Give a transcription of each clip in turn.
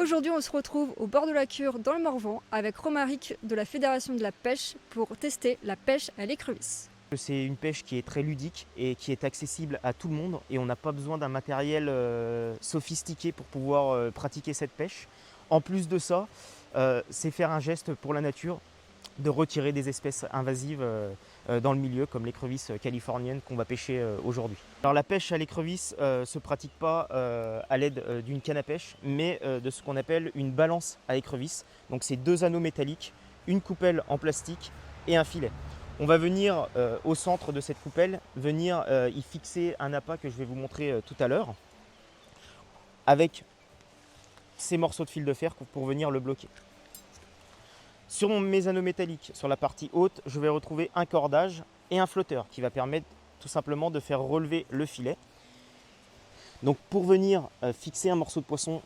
Aujourd'hui, on se retrouve au bord de la Cure dans le Morvan avec Romaric de la Fédération de la pêche pour tester la pêche à l'écrevisse. C'est une pêche qui est très ludique et qui est accessible à tout le monde et on n'a pas besoin d'un matériel sophistiqué pour pouvoir pratiquer cette pêche. En plus de ça, c'est faire un geste pour la nature de retirer des espèces invasives dans le milieu comme l'écrevisse californienne qu'on va pêcher aujourd'hui. Alors la pêche à l'écrevisse se pratique pas à l'aide d'une canne à pêche mais de ce qu'on appelle une balance à écrevisse. Donc c'est deux anneaux métalliques, une coupelle en plastique et un filet. On va venir au centre de cette coupelle, venir y fixer un appât que je vais vous montrer tout à l'heure avec ces morceaux de fil de fer pour venir le bloquer. Sur mes anneaux métalliques, sur la partie haute, je vais retrouver un cordage et un flotteur qui va permettre tout simplement de faire relever le filet. Donc pour venir fixer un morceau de poisson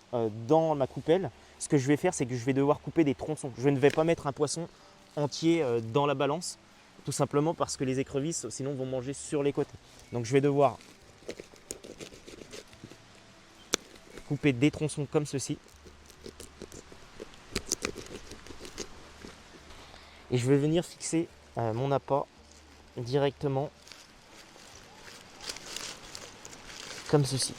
dans ma coupelle, ce que je vais faire, c'est que je vais devoir couper des tronçons. Je ne vais pas mettre un poisson entier dans la balance, tout simplement parce que les écrevisses sinon vont manger sur les côtés. Donc je vais devoir couper des tronçons comme ceci. Et je vais venir fixer mon appât directement comme ceci.